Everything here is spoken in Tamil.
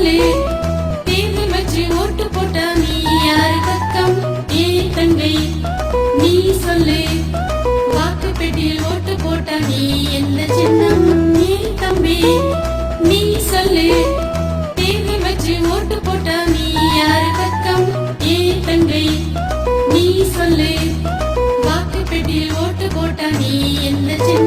சொல்லு, தேர்வு வச்சு ஓட்டு போட்டா நீ யாரு பக்கம்? ஏ தங்கை நீ சொல்லு, வாக்கு பெட்டியில் ஓட்டு போட்டா நீ என்ன சின்னம்? ஏ தம்பி நீ சொல்லு, தேர்வு வச்சு ஓட்டு போட்டா நீ யாரு பக்கம்? ஏ தங்கை நீ சொல்லு, வாக்கு பெட்டியில் ஓட்டு போட்டா நீ என்ன சின்னம்?